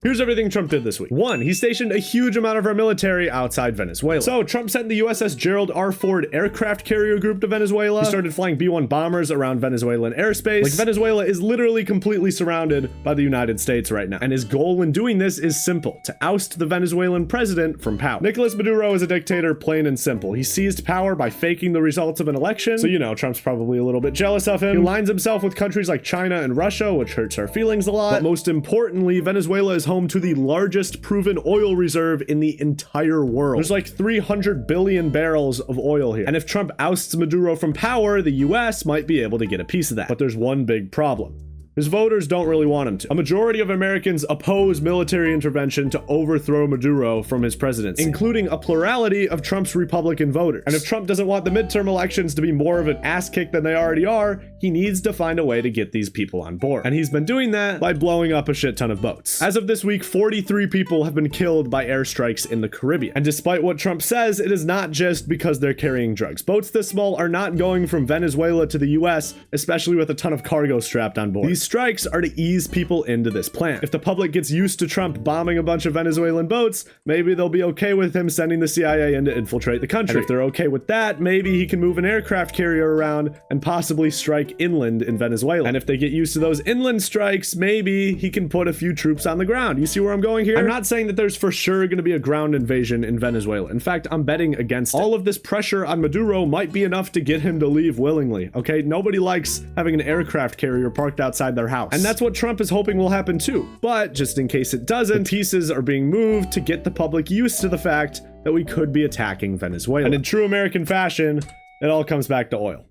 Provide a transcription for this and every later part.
Here's everything Trump did this week. 1. He stationed a huge amount of our military outside Venezuela. So Trump sent the USS Gerald R. Ford aircraft carrier group to Venezuela. He started flying B-1 bombers around Venezuelan airspace. Like, Venezuela is literally completely surrounded by the United States right now. And his goal in doing this is simple: to oust the Venezuelan president from power. Nicolas Maduro is a dictator, plain and simple. He seized power by faking the results of an election. So, you know, Trump's probably a little bit jealous of him. He aligns himself with countries like China and Russia, which hurts our feelings a lot. But most importantly, Venezuela is home to the largest proven oil reserve in the entire world. There's like 300 billion barrels of oil here. And if Trump ousts Maduro from power, the US might be able to get a piece of that. But there's one big problem. His voters don't really want him to. A majority of Americans oppose military intervention to overthrow Maduro from his presidency, including a plurality of Trump's Republican voters. And if Trump doesn't want the midterm elections to be more of an ass kick than they already are, he needs to find a way to get these people on board. And he's been doing that by blowing up a shit ton of boats. As of this week, 43 people have been killed by airstrikes in the Caribbean. And despite what Trump says, it is not just because they're carrying drugs. Boats this small are not going from Venezuela to the US, especially with a ton of cargo strapped on board. These strikes are to ease people into this plan. If the public gets used to Trump bombing a bunch of Venezuelan boats, maybe they'll be okay with him sending the CIA in to infiltrate the country. And if they're okay with that, maybe he can move an aircraft carrier around and possibly strike inland in Venezuela. And if they get used to those inland strikes, maybe he can put a few troops on the ground. You see where I'm going here? I'm not saying that there's for sure going to be a ground invasion in Venezuela. In fact, I'm betting against it. All of this pressure on Maduro might be enough to get him to leave willingly, okay? Nobody likes having an aircraft carrier parked outside their house. And that's what Trump is hoping will happen too. But just in case it doesn't, the pieces are being moved to get the public used to the fact that we could be attacking Venezuela. And in true American fashion, it all comes back to oil.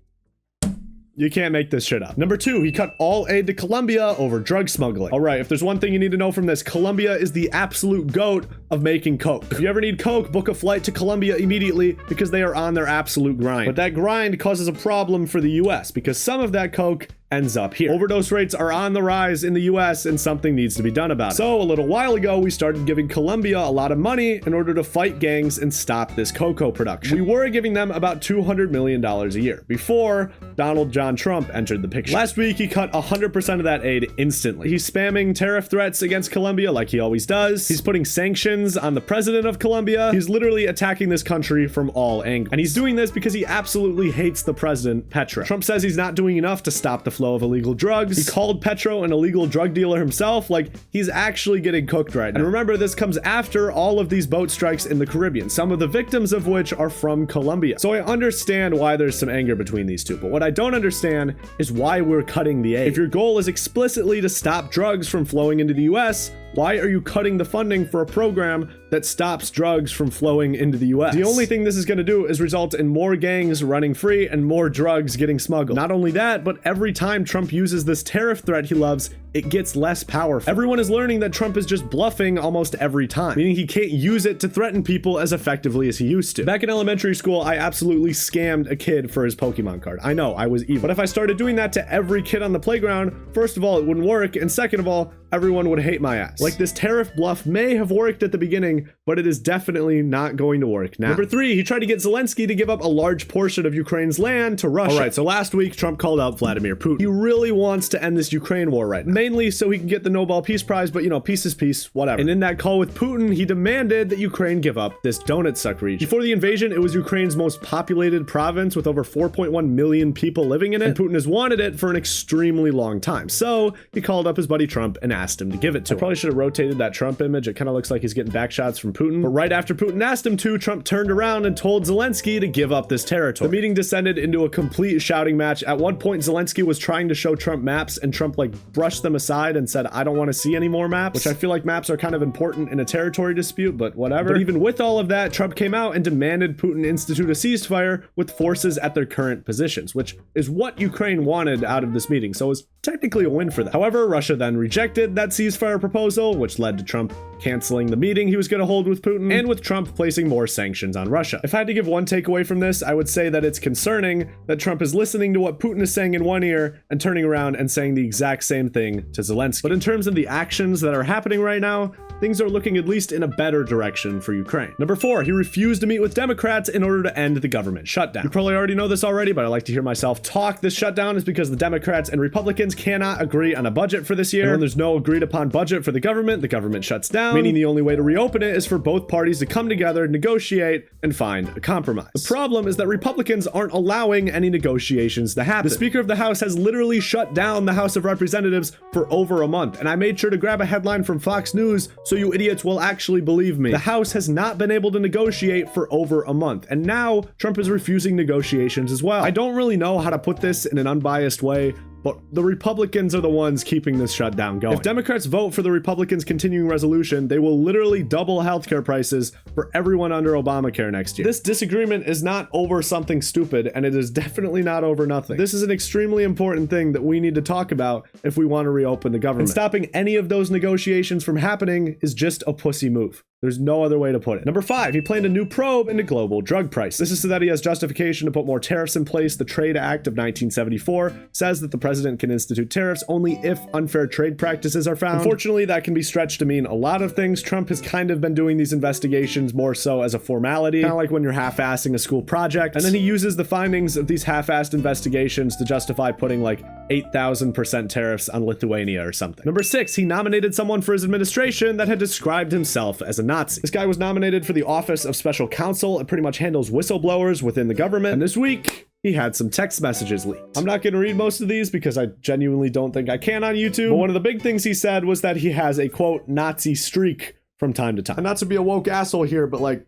You can't make this shit up. Number 2, he cut all aid to Colombia over drug smuggling. All right, if there's one thing you need to know from this, Colombia is the absolute goat of making coke. If you ever need coke, book a flight to Colombia immediately because they are on their absolute grind. But that grind causes a problem for the US because some of that coke ends up here. Overdose rates are on the rise in the US and something needs to be done about it. So a little while ago, we started giving Colombia a lot of money in order to fight gangs and stop this cocoa production. We were giving them about $200 million a year before Donald John Trump entered the picture. Last week, he cut 100% of that aid instantly. He's spamming tariff threats against Colombia like he always does. He's putting sanctions on the president of Colombia. He's literally attacking this country from all angles. And he's doing this because he absolutely hates the president, Petro. Trump says he's not doing enough to stop the flow of illegal drugs. He called Petro an illegal drug dealer himself. Like, he's actually getting cooked right now. And remember, this comes after all of these boat strikes in the Caribbean, some of the victims of which are from Colombia. So I understand why there's some anger between these two, but what I don't understand is why we're cutting the aid. If your goal is explicitly to stop drugs from flowing into the US, why are you cutting the funding for a program that stops drugs from flowing into the US? The only thing this is going to do is result in more gangs running free and more drugs getting smuggled. Not only that, but every time Trump uses this tariff threat he loves, it gets less powerful. Everyone is learning that Trump is just bluffing almost every time, meaning he can't use it to threaten people as effectively as he used to. Back in elementary school, I absolutely scammed a kid for his Pokemon card. I know, I was evil. But if I started doing that to every kid on the playground, first of all, it wouldn't work, and second of all, everyone would hate my ass. Like, this tariff bluff may have worked at the beginning, but it is definitely not going to work now. Number 3, he tried to get Zelensky to give up a large portion of Ukraine's land to Russia. All right, so last week, Trump called out Vladimir Putin. He really wants to end this Ukraine war right now, mainly so he can get the Nobel Peace Prize, but you know, peace is peace, whatever. And in that call with Putin, he demanded that Ukraine give up this Donetsk region. Before the invasion, it was Ukraine's most populated province with over 4.1 million people living in it, and Putin has wanted it for an extremely long time. So he called up his buddy Trump and asked him to give it to him. I probably should have rotated that Trump image. It kind of looks like he's getting back shots from Putin. But right after Putin asked him to, Trump turned around and told Zelensky to give up this territory. The meeting descended into a complete shouting match. At one point, Zelensky was trying to show Trump maps, and Trump like brushed them aside and said, I don't want to see any more maps, which I feel like maps are kind of important in a territory dispute, but whatever. But even with all of that, Trump came out and demanded Putin institute a ceasefire with forces at their current positions, which is what Ukraine wanted out of this meeting. So it was technically a win for them. However, Russia then rejected that ceasefire proposal, which led to Trump canceling the meeting he was going to hold with Putin, and with Trump placing more sanctions on Russia. If I had to give one takeaway from this, I would say that it's concerning that Trump is listening to what Putin is saying in one ear and turning around and saying the exact same thing to Zelensky. But in terms of the actions that are happening right now, things are looking at least in a better direction for Ukraine. Number 4, he refused to meet with Democrats in order to end the government shutdown. You probably already know this already, but I like to hear myself talk. This shutdown is because the Democrats and Republicans cannot agree on a budget for this year. And when there's no agreed upon budget for the government shuts down, meaning the only way to reopen it is for both parties to come together, negotiate, and find a compromise. The problem is that Republicans aren't allowing any negotiations to happen. The Speaker of the House has literally shut down the House of Representatives for over a month, and I made sure to grab a headline from Fox News so you idiots will actually believe me. The House has not been able to negotiate for over a month, and now Trump is refusing negotiations as well. I don't really know how to put this in an unbiased way, but the Republicans are the ones keeping this shutdown going. If Democrats vote for the Republicans' continuing resolution, they will literally double healthcare prices for everyone under Obamacare next year. This disagreement is not over something stupid, and it is definitely not over nothing. This is an extremely important thing that we need to talk about if we want to reopen the government. And stopping any of those negotiations from happening is just a pussy move. There's no other way to put it. Number 5, he planned a new probe into global drug prices. This is so that he has justification to put more tariffs in place. The Trade Act of 1974 says that the president can institute tariffs only if unfair trade practices are found. Unfortunately, that can be stretched to mean a lot of things. Trump has kind of been doing these investigations more so as a formality, kind of like when you're half-assing a school project. And then he uses the findings of these half-assed investigations to justify putting like 8,000% tariffs on Lithuania or something. Number 6, he nominated someone for his administration that had described himself as a Nazi. This guy was nominated for the office of special counsel and pretty much handles whistleblowers within the government. And this week, he had some text messages leaked. I'm not going to read most of these because I genuinely don't think I can on YouTube. But one of the big things he said was that he has a quote Nazi streak from time to time. And not to be a woke asshole here, but like,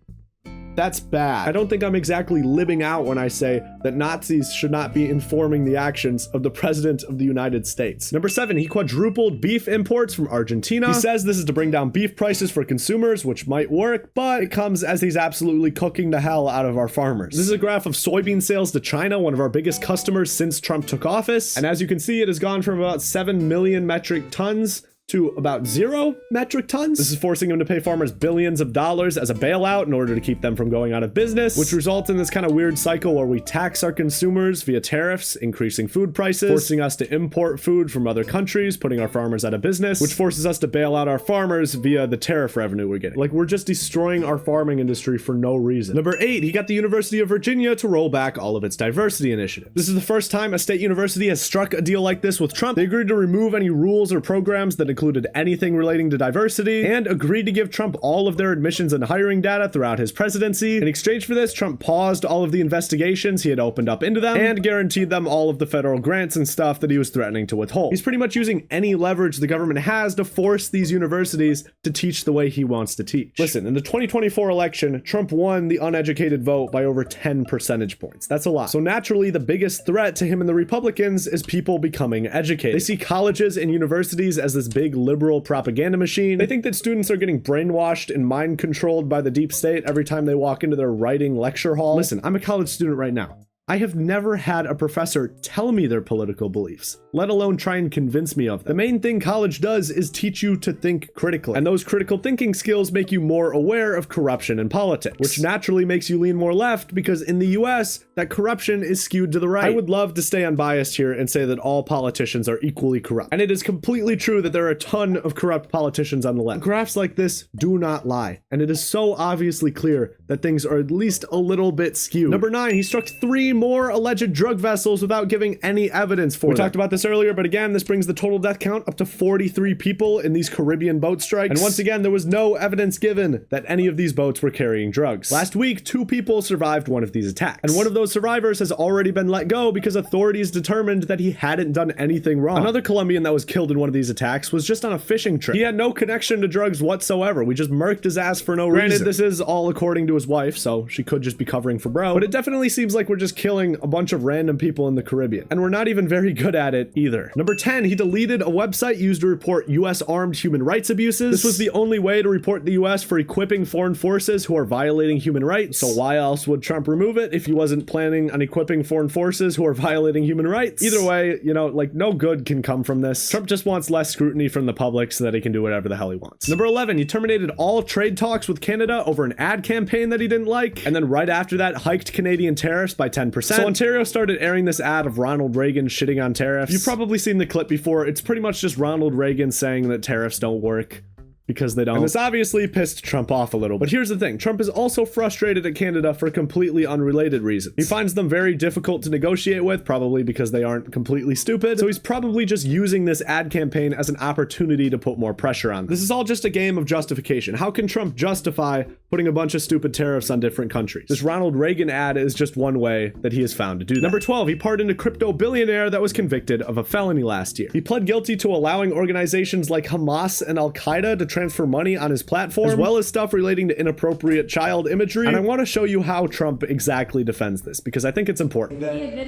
that's bad. I don't think I'm exactly living out when I say that Nazis should not be informing the actions of the President of the United States. Number 7, he quadrupled beef imports from Argentina. He says this is to bring down beef prices for consumers, which might work, but it comes as he's absolutely cooking the hell out of our farmers. This is a graph of soybean sales to China, one of our biggest customers since Trump took office. And as you can see, it has gone from about 7 million metric tons to about 0 metric tons. This is forcing him to pay farmers billions of dollars as a bailout in order to keep them from going out of business, which results in this kind of weird cycle where we tax our consumers via tariffs, increasing food prices, forcing us to import food from other countries, putting our farmers out of business, which forces us to bail out our farmers via the tariff revenue we're getting. Like, we're just destroying our farming industry for no reason. Number 8, he got the University of Virginia to roll back all of its diversity initiatives. This is the first time a state university has struck a deal like this with Trump. They agreed to remove any rules or programs that included anything relating to diversity and agreed to give Trump all of their admissions and hiring data throughout his presidency. In exchange for this, Trump paused all of the investigations he had opened up into them and guaranteed them all of the federal grants and stuff that he was threatening to withhold. He's pretty much using any leverage the government has to force these universities to teach the way he wants to teach. Listen, in the 2024 election, Trump won the uneducated vote by over 10 percentage points. That's a lot. So naturally, the biggest threat to him and the Republicans is people becoming educated. They see colleges and universities as this big liberal propaganda machine. They think that students are getting brainwashed and mind controlled by the deep state every time they walk into their writing lecture hall. Listen, I'm a college student right now. I have never had a professor tell me their political beliefs, let alone try and convince me of them. The main thing college does is teach you to think critically, and those critical thinking skills make you more aware of corruption in politics, which naturally makes you lean more left because in the US, that corruption is skewed to the right. I would love to stay unbiased here and say that all politicians are equally corrupt, and it is completely true that there are a ton of corrupt politicians on the left. Graphs like this do not lie, and it is so obviously clear that things are at least a little bit skewed. Number 9, he struck 3 more alleged drug vessels without giving any evidence for them. We talked about this earlier, but again, this brings the total death count up to 43 people in these Caribbean boat strikes. And once again, there was no evidence given that any of these boats were carrying drugs. Last week, 2 people survived one of these attacks. And one of those survivors has already been let go because authorities determined that he hadn't done anything wrong. Another Colombian that was killed in one of these attacks was just on a fishing trip. He had no connection to drugs whatsoever. We just murked his ass for no reason. Granted, this is all according to his wife, so she could just be covering for bro. But it definitely seems like we're just killing a bunch of random people in the Caribbean. And we're not even very good at it either. Number 10, he deleted a website used to report US armed human rights abuses. This was the only way to report the US for equipping foreign forces who are violating human rights. So why else would Trump remove it if he wasn't planning on equipping foreign forces who are violating human rights? Either way, you know, like no good can come from this. Trump just wants less scrutiny from the public so that he can do whatever the hell he wants. Number 11, he terminated all trade talks with Canada over an ad campaign that he didn't like. And then right after that, hiked Canadian tariffs by 10%. So Ontario started airing this ad of Ronald Reagan shitting on tariffs. You've probably seen the clip before. It's pretty much just Ronald Reagan saying that tariffs don't work because they don't. And this obviously pissed Trump off a little. But here's the thing. Trump is also frustrated at Canada for completely unrelated reasons. He finds them very difficult to negotiate with, probably because they aren't completely stupid. So he's probably just using this ad campaign as an opportunity to put more pressure on them. This is all just a game of justification. How can Trump justify putting a bunch of stupid tariffs on different countries? This Ronald Reagan ad is just one way that he has found to do that. Number 12, he pardoned a crypto billionaire that was convicted of a felony last year. He pled guilty to allowing organizations like Hamas and Al-Qaeda to transfer money on his platform, as well as stuff relating to inappropriate child imagery. And I want to show you how Trump exactly defends this, because I think it's important.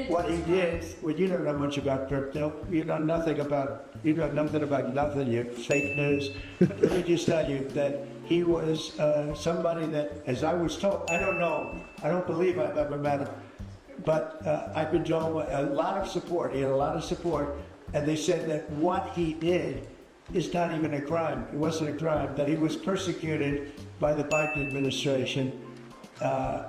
What he did, well, you don't know much about crypto. You know nothing about nothing, you fake news. But let me just tell you that he was somebody that, as I was told, I don't know, I don't believe I've ever met him, but I've been told a lot of support. He had a lot of support, and they said that what he did is not even a crime. It wasn't a crime, that he was persecuted by the Biden administration.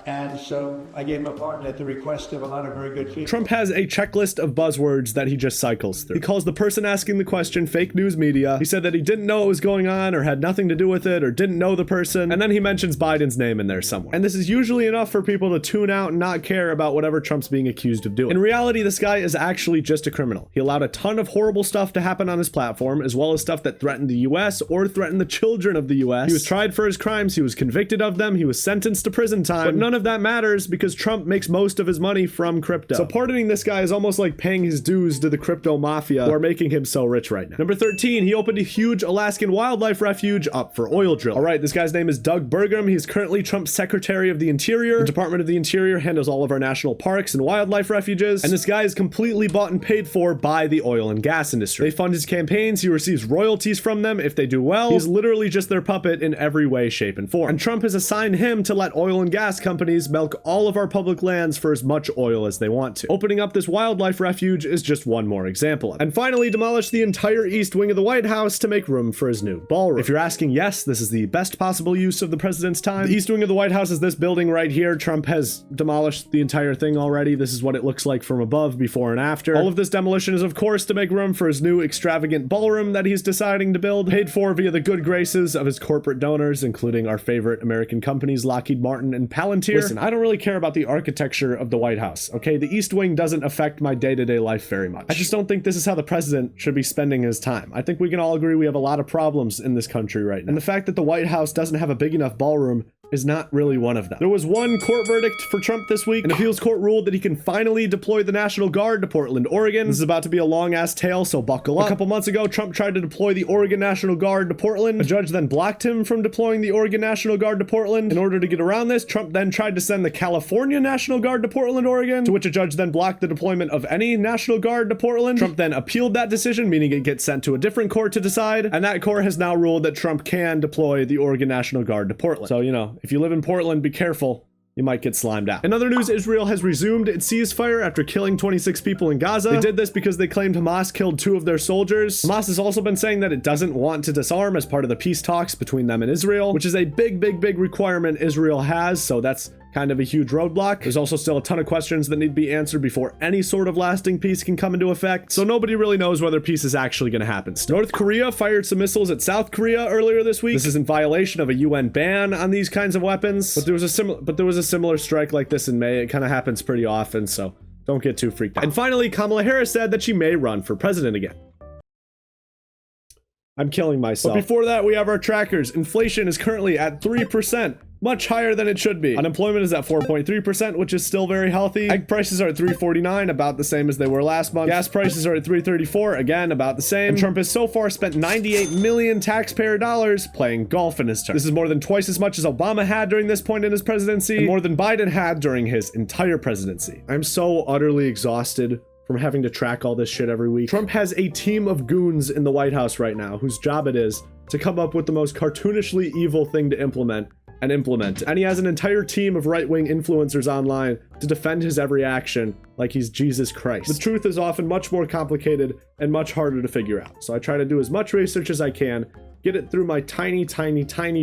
And so I gave him a pardon at the request of a lot of very good people. Trump has a checklist of buzzwords that he just cycles through. He calls the person asking the question fake news media. He said that he didn't know what was going on or had nothing to do with it or didn't know the person. And then he mentions Biden's name in there somewhere. And this is usually enough for people to tune out and not care about whatever Trump's being accused of doing. In reality, this guy is actually just a criminal. He allowed a ton of horrible stuff to happen on his platform, as well as stuff that threatened the US or threatened the children of the US. He was tried for his crimes. He was convicted of them. He was sentenced to prison time. But none of that matters because Trump makes most of his money from crypto. So pardoning this guy is almost like paying his dues to the crypto mafia who are making him so rich right now. Number 13, he opened a huge Alaskan wildlife refuge up for oil drilling. All right, this guy's name is Doug Burgum. He's currently Trump's Secretary of the Interior. The Department of the Interior handles all of our national parks and wildlife refuges. And this guy is completely bought and paid for by the oil and gas industry. They fund his campaigns. He receives royalties from them if they do well. He's literally just their puppet in every way, shape, and form. And Trump has assigned him to let oil and gas companies milk all of our public lands for as much oil as they want to. Opening up this wildlife refuge is just one more example of it. And finally, demolish the entire east wing of the White House to make room for his new ballroom. If you're asking, yes, this is the best possible use of the president's time. The east wing of the White House is this building right here. Trump has demolished the entire thing already. This is what it looks like from above, before and after. All of this demolition is, of course, to make room for his new extravagant ballroom that he's deciding to build, paid for via the good graces of his corporate donors, including our favorite American companies, Lockheed Martin and Palantir. Listen, I don't really care about the architecture of the White House, okay? The East Wing doesn't affect my day-to-day life very much. I just don't think this is how the president should be spending his time. I think we can all agree we have a lot of problems in this country right now. And the fact that the White House doesn't have a big enough ballroom is not really one of them. There was one court verdict for Trump this week. An appeals court ruled that he can finally deploy the National Guard to Portland, Oregon. This is about to be a long-ass tale, so buckle up. A couple months ago, Trump tried to deploy the Oregon National Guard to Portland. A judge then blocked him from deploying the Oregon National Guard to Portland. In order to get around this, Trump then tried to send the California National Guard to Portland, Oregon, to which a judge then blocked the deployment of any National Guard to Portland. Trump then appealed that decision, meaning it gets sent to a different court to decide, and that court has now ruled that Trump can deploy the Oregon National Guard to Portland. So, you know, if you live in Portland, be careful. You might get slimed out. In other news, Israel has resumed its ceasefire after killing 26 people in Gaza. They did this because they claimed Hamas killed 2 of their soldiers. Hamas has also been saying that it doesn't want to disarm as part of the peace talks between them and Israel, which is a big requirement Israel has, so that's kind of a huge roadblock. There's also still a ton of questions that need to be answered before any sort of lasting peace can come into effect, so nobody really knows whether peace is actually going to happen. North Korea fired some missiles at South Korea earlier this week. This is in violation of a UN ban on these kinds of weapons, but there was a similar strike like this in May. It kind of happens pretty often, so don't get too freaked out. And finally, Kamala Harris said that she may run for president again. I'm killing myself. But before that, we have our trackers. Inflation is currently at 3%. Much higher than it should be. Unemployment is at 4.3%, which is still very healthy. Egg prices are at $3.49, about the same as they were last month. Gas prices are at $3.34, again, about the same. And Trump has so far spent 98 million taxpayer dollars playing golf in his term. This is more than twice as much as Obama had during this point in his presidency, and more than Biden had during his entire presidency. I'm so utterly exhausted from having to track all this shit every week. Trump has a team of goons in the White House right now whose job it is to come up with the most cartoonishly evil thing to implement. And he has an entire team of right-wing influencers online to defend his every action like he's Jesus Christ. The truth is often much more complicated and much harder to figure out. So I try to do as much research as I can, get it through my tiny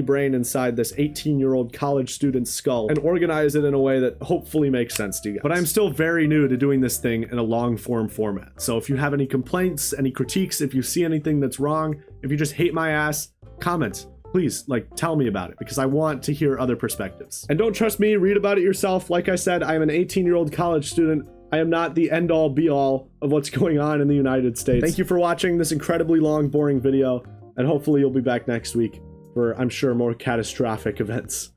brain inside this 18-year-old college student's skull, and organize it in a way that hopefully makes sense to you guys. But I'm still very new to doing this thing in a long-form format. So if you have any complaints, any critiques, if you see anything that's wrong, if you just hate my ass, comment. Please, like, tell me about it because I want to hear other perspectives. And don't trust me, read about it yourself. Like I said, I am an 18-year-old college student. I am not the end-all be-all of what's going on in the United States. Thank you for watching this incredibly long, boring video, and hopefully you'll be back next week for, I'm sure, more catastrophic events.